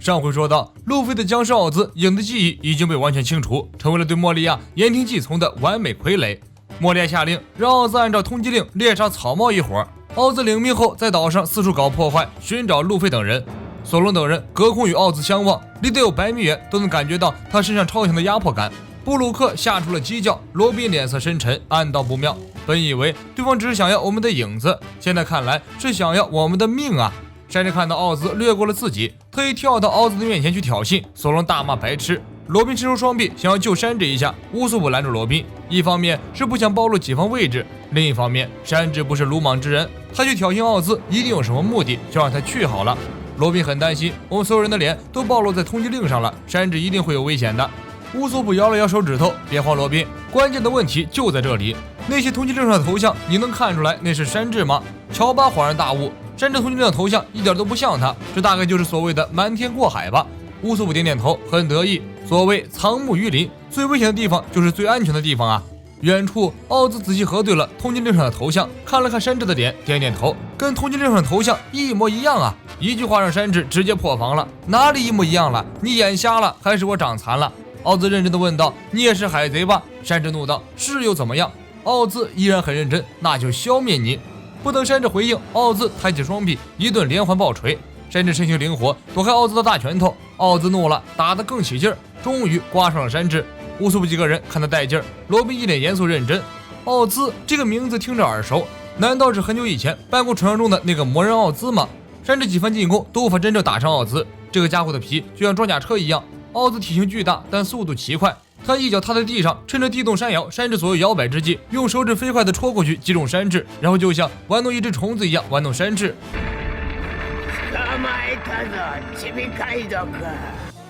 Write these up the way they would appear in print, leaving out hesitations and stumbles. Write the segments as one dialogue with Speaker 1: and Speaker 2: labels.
Speaker 1: 上回说到，路飞的僵尸奥兹影的记忆已经被完全清除，成为了对莫利亚言听计从的完美傀儡。莫利亚下令让奥兹按照通缉令猎杀草帽一伙，奥兹领命后在岛上四处搞破坏，寻找路飞等人。索隆等人隔空与奥兹相望，离得有100米远都能感觉到他身上超强的压迫感。布鲁克吓出了鸡叫，罗宾脸色深沉，暗道不妙。本以为对方只是想要我们的影子，现在看来是想要我们的命啊！山治看到奥兹掠过了自己，特意跳到奥兹的面前去挑衅，索隆大骂白痴。罗宾伸出双臂想要救山治一下，乌索普拦住罗宾，一方面是不想暴露己方位置，另一方面山治不是鲁莽之人，他去挑衅奥兹一定有什么目的，就让他去好了。罗宾很担心我们所有人的脸都暴露在通缉令上了，山治一定会有危险的。乌索普摇了摇手指头，别慌罗宾，关键的问题就在这里，那些通缉令上的头像你能看出来那是山治吗？乔巴恍然大悟，山治通缉令的头像一点都不像他，这大概就是所谓的瞒天过海吧。乌索普点点头，很得意。所谓藏木于林，最危险的地方就是最安全的地方啊。远处奥兹仔细核对了通缉令上的头像，看了看山治的脸，点点头，跟通缉令上的头像一模一样啊。一句话让山治直接破防了，哪里一模一样了？你眼瞎了还是我长残了？奥兹认真地问道，你也是海贼吧？山治怒道，是又怎么样？奥兹依然很认真，那就消灭你。不等山治回应，奥兹抬起双臂，一顿连环暴锤。山治身形灵活，躲开奥兹的大拳头。奥兹怒了，打得更起劲儿，终于刮伤了山治。乌索普几个人看他带劲儿，罗宾一脸严肃认真。奥兹这个名字听着耳熟，难道是很久以前办过传说中的那个魔人奥兹吗？山治几番进攻都无法真正打伤奥兹，这个家伙的皮就像装甲车一样。奥兹体型巨大，但速度奇快，他一脚踏在地上，趁着地动山摇，山治左右摇摆之际，用手指飞快地戳过去击中山治，然后就像玩弄一只虫子一样玩弄山治。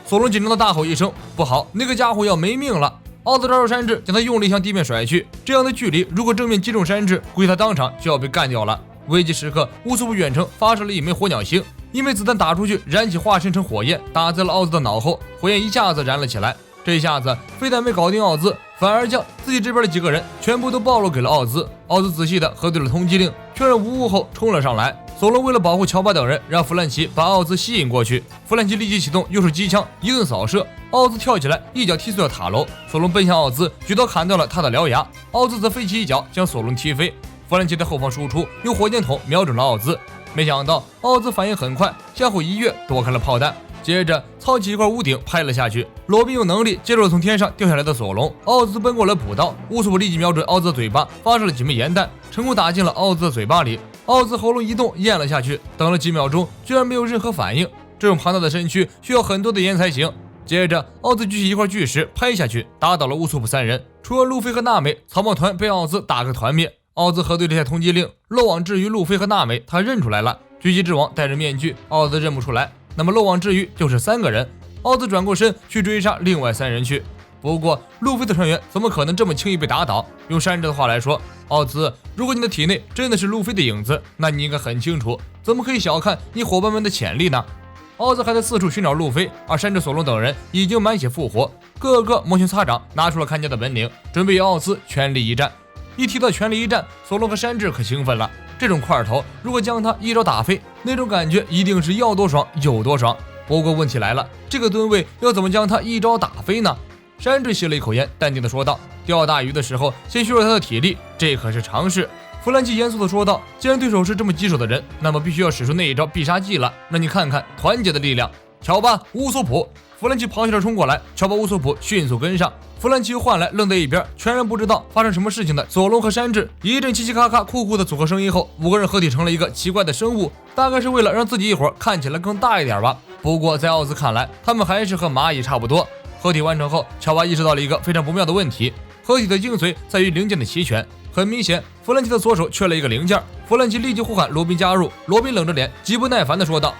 Speaker 1: 索隆紧张的大吼一声，不好，那个家伙要没命了！奥兹抓住山治，将他用力向地面甩去，这样的距离如果正面击中山治，估计他当场就要被干掉了。危急时刻，乌索普远程发射了一枚火鸟星，一枚子弹打出去，燃起化身成火焰，打在了奥兹的脑后，火焰一下子燃了起来。这一下子非但没搞定奥兹，反而将自己这边的几个人全部都暴露给了奥兹。奥兹仔细的核对了通缉令，确认无误后冲了上来。索隆为了保护乔巴等人，让弗兰奇把奥兹吸引过去。弗兰奇立即启动右手机枪，一顿扫射。奥兹跳起来，一脚踢碎了塔楼。索隆奔向奥兹，举刀砍掉了他的獠牙。奥兹则飞起一脚将索隆踢飞。弗兰奇在后方输出，用火箭筒瞄准了奥兹。没想到奥兹反应很快，向后一跃，躲开了炮弹。接着操起一块屋顶拍了下去。罗宾有能力接住了从天上掉下来的索隆。奥兹奔过来补刀，乌索普立即瞄准奥兹的嘴巴，发射了几枚盐弹，成功打进了奥兹的嘴巴里。奥兹喉咙一动，咽了下去。等了几秒钟，居然没有任何反应。这种庞大的身躯需要很多的盐才行。接着，奥兹举起一块巨石拍下去，打倒了乌索普3人。除了路飞和娜美，草帽团被奥兹打个团灭。奥兹核对这些通缉令，漏网之鱼路飞和娜美，他认出来了。狙击之王戴着面具，奥兹认不出来。那么漏网之鱼就是3个人。奥兹转过身去追杀另外3人去。不过路飞的船员怎么可能这么轻易被打倒？用山治的话来说，奥兹，如果你的体内真的是路飞的影子，那你应该很清楚，怎么可以小看你伙伴们的潜力呢？奥兹还在四处寻找路飞，而山治、索隆等人已经满血复活，个个摩拳擦掌，拿出了看家的本领，准备与奥兹全力一战。一提到全力一战，索隆和山治可兴奋了。这种块头如果将他一招打飞，那种感觉一定是要多爽有多爽。不过问题来了，这个吨位要怎么将他一招打飞呢？山治吸了一口烟，淡定地说道，钓大鱼的时候先削弱他的体力，这可是常事。弗兰奇严肃地说道，既然对手是这么棘手的人，那么必须要使出那一招必杀技了，让你看看团结的力量。乔巴、乌索普，弗兰奇咆哮着冲过来，乔巴、乌索普迅速跟上。弗兰奇又换来愣在一边，全然不知道发生什么事情的索隆和山治。一阵嘁嘁咔咔酷酷的组合声音后，5个人合体成了一个奇怪的生物，大概是为了让自己一伙看起来更大一点吧。不过在奥兹看来，他们还是和蚂蚁差不多。合体完成后，乔巴意识到了一个非常不妙的问题，合体的精髓在于零件的齐全。很明显，弗兰奇的左手缺了一个零件。弗兰奇立即呼喊罗宾加入，罗宾冷着脸，极不耐烦地说道，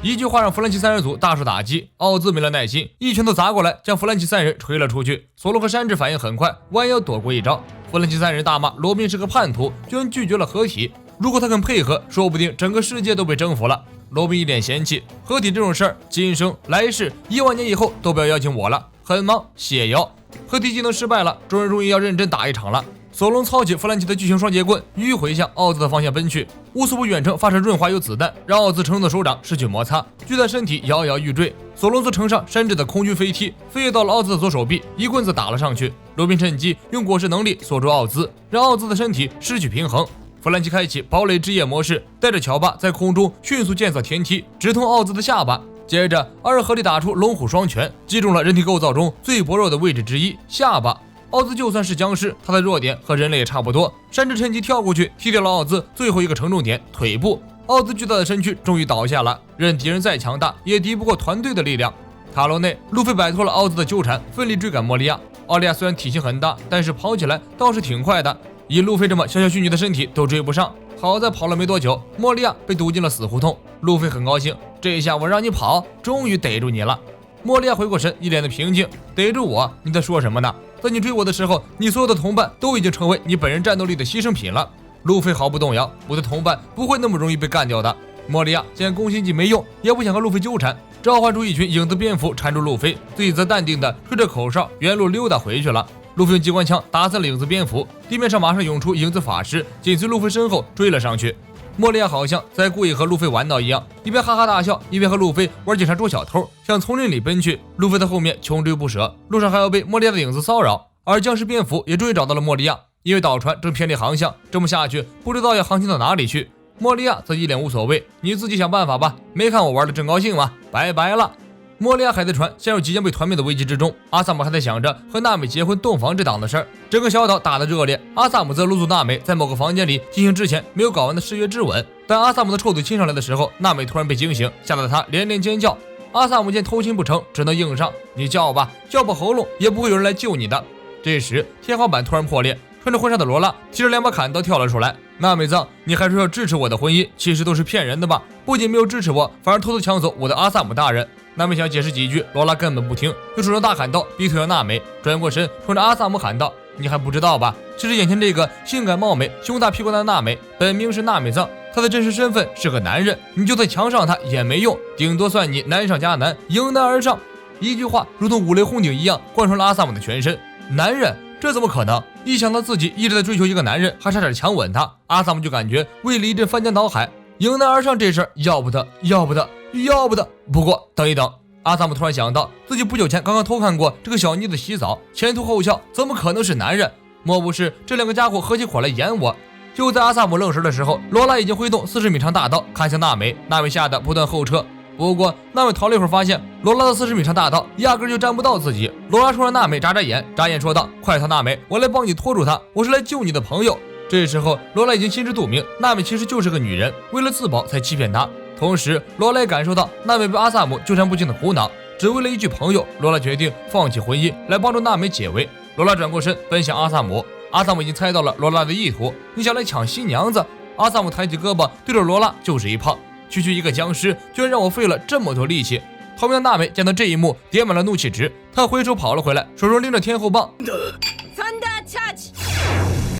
Speaker 1: 一句话让弗兰奇3人组大受打击。奥兹没了耐心，一拳头砸过来，将弗兰奇3人锤了出去。索隆和山治反应很快，弯腰躲过一招。弗兰奇3人大骂罗宾是个叛徒，居然拒绝了合体。如果他肯配合，说不定整个世界都被征服了。罗宾一脸嫌弃，合体这种事儿，今生来世1万年以后都不要邀请我了，很忙，谢邀。合体技能失败了，众人终于要认真打一场了。索隆操起弗兰奇的巨型双截棍，迂回向奥兹的方向奔去。乌索普远程发射润滑油子弹，让奥兹撑的手掌失去摩擦，巨大身体摇摇欲坠。索隆则乘上山治的空军飞踢，飞跃到了奥兹的左手臂，一棍子打了上去。罗宾趁机用果实能力锁住奥兹，让奥兹的身体失去平衡。弗兰奇开启堡垒之夜模式，带着乔巴在空中迅速建造天梯，直通奥兹的下巴。接着，二人合力打出龙虎双拳，击中了人体构造中最薄弱的位置之一——下巴。奥兹就算是僵尸，他的弱点和人类也差不多。山治趁机跳过去，踢掉了奥兹最后一个承重点——腿部。奥兹巨大的身躯终于倒下了，任敌人再强大，也敌不过团队的力量。塔楼内，路飞摆脱了奥兹的纠缠，奋力追赶莫利亚。奥利亚虽然体型很大，但是跑起来倒是挺快的，以路飞这么小小虚拟的身体都追不上。好在跑了没多久，莫利亚被堵进了死胡同。路飞很高兴，这下我让你跑，终于逮住你了。莫利亚回过神，一脸的平静。逮住我？你在说什么呢？在你追我的时候，你所有的同伴都已经成为你本人战斗力的牺牲品了。路飞毫不动摇，我的同伴不会那么容易被干掉的。莫利亚见攻心计没用，也不想和路飞纠缠，召唤出一群影子蝙蝠缠住路飞，自己则淡定地吹着口哨原路溜达回去了。路飞用机关枪打散了影子蝙蝠，地面上马上涌出影子法师，紧随路飞身后追了上去。莫利亚好像在故意和路飞玩闹一样，一边哈哈大笑，一边和路飞玩警察捉小偷，向丛林里奔去。路飞在后面穷追不舍，路上还要被莫利亚的影子骚扰。而僵尸蝙蝠也终于找到了莫利亚，因为岛船正偏离航向，这么下去不知道要航行到哪里去。莫利亚则一脸无所谓，你自己想办法吧，没看我玩的正高兴吗？拜拜了。莫利亚海贼船陷入即将被团灭的危机之中，阿萨姆还在想着和娜美结婚洞房这档子事儿。整个小岛打得热烈，阿萨姆则掳走娜美，在某个房间里进行之前没有搞完的誓约之吻。当阿萨姆的臭嘴亲上来的时候，娜美突然被惊醒，吓得她连连尖叫。阿萨姆见偷亲不成，只能硬上，你叫吧，叫破喉咙也不会有人来救你的。这时天花板突然破裂，穿着婚纱的罗拉提着2把砍刀跳了出来。娜美藏，你还说要支持我的婚姻，其实都是骗人的吧？不仅没有支持我，反而偷偷抢走我的阿萨姆大人。娜美想解释几句，罗拉根本不听，就手上大砍刀逼退了娜美，转过身冲着阿萨姆喊道：“你还不知道吧？其实眼前这个性感貌美、胸大屁股大的娜美，本名是娜美藏，她的真实身份是个男人。你就算强上她也没用，顶多算你难上加难，迎难而上。”一句话如同五雷轰顶一样贯穿了阿萨姆的全身。男人？这怎么可能？一想到自己一直在追求一个男人，还差点强吻他，阿萨姆就感觉胃里一阵翻江倒海。迎难而上这事儿要不得，要不得，要不得。不过等一等，阿萨姆突然想到，自己不久前刚刚偷看过这个小妮子洗澡，前凸后翘，怎么可能是男人？莫不是这2个家伙合起伙来演我？就在阿萨姆愣神的时候，罗拉已经挥动40米长大刀砍向娜美，娜美吓得不断后撤。不过娜美逃了一会儿，发现罗拉的40米长大刀压根就沾不到自己。罗拉冲着娜美眨眨眼，眨眼说道：“快逃，娜美，我来帮你拖住他，我是来救你的朋友。”这时候罗拉已经心知肚明，娜美其实就是个女人，为了自保才欺骗她。同时罗拉也感受到娜美被阿萨姆纠缠不清的苦恼，只为了一句朋友，罗拉决定放弃婚姻来帮助娜美解围。罗拉转过身奔向阿萨姆，阿萨姆已经猜到了罗拉的意图，你想来抢新娘子？阿萨姆抬起胳膊对着罗拉就是一炮，区区一个僵尸居然让我费了这么多力气。逃命的娜美见到这一幕叠满了怒气值，她回手跑了回来，手中拎着天后棒。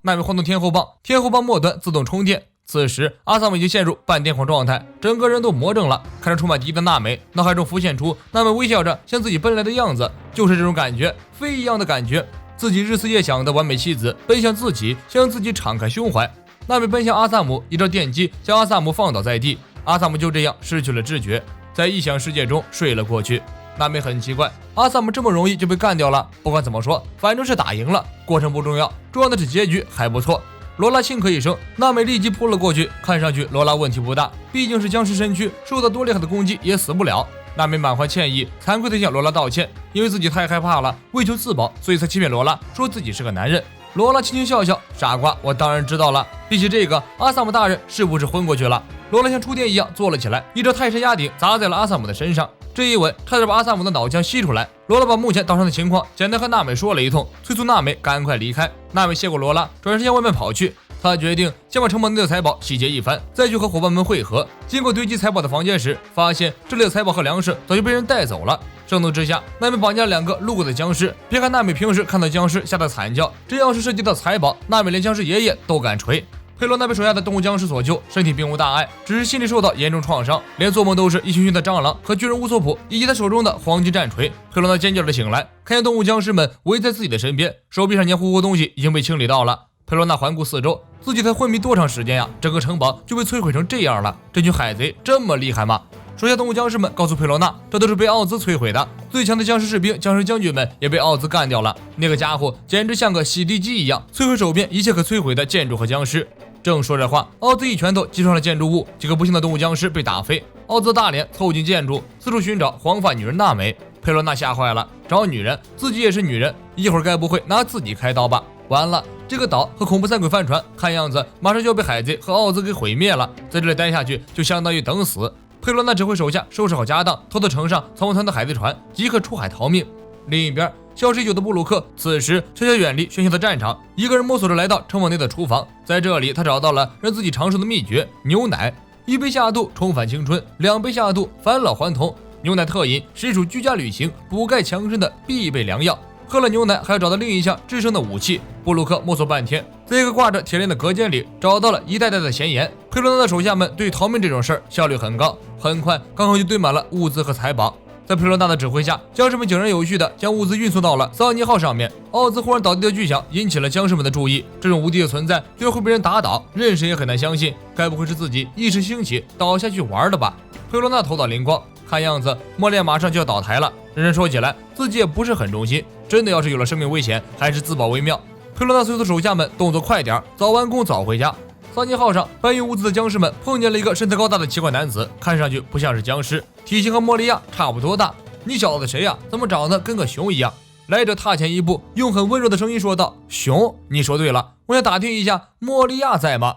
Speaker 1: 娜美晃动天后棒，天后棒末端自动充电。此时阿萨姆已经陷入半癫狂状态，整个人都魔怔了。看着充满敌意的娜美，脑海中浮现出娜美微笑着向自己奔来的样子，就是这种感觉，飞一样的感觉。自己日思夜想的完美妻子奔向自己，向自己敞开胸怀。娜美奔向阿萨姆，一招电击将阿萨姆放倒在地，阿萨姆就这样失去了知觉，在异想世界中睡了过去。娜美很奇怪，阿萨姆这么容易就被干掉了。不管怎么说，反正是打赢了，过程不重要，重要的是结局还不错。罗拉轻咳一声，娜美立即扑了过去。看上去罗拉问题不大，毕竟是僵尸身躯，受到多厉害的攻击也死不了。娜美满怀歉意，惭愧地向罗拉道歉，因为自己太害怕了，为求自保，所以才欺骗罗拉，说自己是个男人。罗拉轻轻笑笑，傻瓜，我当然知道了。比起这个，阿萨姆大人是不是昏过去了？罗拉像触电一样坐了起来，一招泰山压顶砸在了阿萨姆的身上。这一吻差点把阿萨姆的脑浆吸出来。罗拉把目前岛上的情况简单和娜美说了一通，催促娜美赶快离开。娜美谢过罗拉，转身向外面跑去。他决定先把城堡内的财宝洗劫一番，再去和伙伴们会合。经过堆积财宝的房间时，发现这里的财宝和粮食早就被人带走了。盛怒之下，娜美绑架了2个路过的僵尸。别看娜美平时看到僵尸吓得惨叫，这要是涉及到财宝，娜美连僵尸爷爷都敢锤。佩罗娜被手下的动物僵尸所救，身体并无大碍，只是心里受到严重创伤，连做梦都是一群群的蟑螂和巨人乌索普以及他手中的黄金战锤。佩罗娜尖叫着醒来，看见动物僵尸们围在自己的身边，手臂上黏糊糊东西已经被清理到了。佩罗娜环顾四周，自己才昏迷多长时间呀？整个城堡就被摧毁成这样了。这群海贼这么厉害吗？手下动物僵尸们告诉佩罗娜，这都是被奥兹摧毁的。最强的僵尸士兵、僵尸将军们也被奥兹干掉了。那个家伙简直像个洗地机一样，摧毁手边一切可摧毁的建筑和僵尸。正说着话，奥兹一拳头击穿了建筑物，几个不幸的动物僵尸被打飞。奥兹大脸凑近建筑，四处寻找黄发女人娜美。佩罗娜吓坏了，找女人，自己也是女人，一会儿该不会拿自己开刀吧？完了，这个岛和恐怖三鬼帆船，看样子马上就要被海贼和奥兹给毁灭了。在这里待下去，就相当于等死。佩罗娜指挥手下收拾好家当，偷到城上藏王团的海贼船，即刻出海逃命。另一边，消失已久的布鲁克此时悄悄远离喧嚣的战场，一个人摸索着来到城堡内的厨房。在这里，他找到了让自己长寿的秘诀——牛奶。一杯下肚重返青春，2杯下肚返老还童。牛奶特饮实属居家旅行补钙强身的必备良药。喝了牛奶，还要找到另一项制胜的武器。布鲁克摸索半天，在一个挂着铁链的隔间里找到了一袋袋的咸盐。佩罗娜的手下们对逃命这种事儿效率很高，很快刚好就堆满了物资和财宝。在佩罗娜的指挥下，僵尸们井然有序地将物资运送到了桑尼号上面。奥兹忽然倒地的巨响引起了僵尸们的注意，这种无敌的存在居然会被人打倒，任谁也很难相信，该不会是自己一时兴起倒下去玩的吧？佩罗娜头脑灵光，看样子莫利亚马上就要倒台了。认真说起来，自己也不是很忠心，真的要是有了生命危险，还是自保为妙。佩罗娜随后的手下们动作快点，早完工早回家。桑尼号上搬运物资的僵尸们碰见了一个身材高大的奇怪男子，看上去不像是僵尸，体型和莫利亚差不多大。你小子谁呀？怎么长得跟个熊一样？来者踏前一步，用很温柔的声音说道：“熊，你说对了，我想打听一下莫利亚在吗？”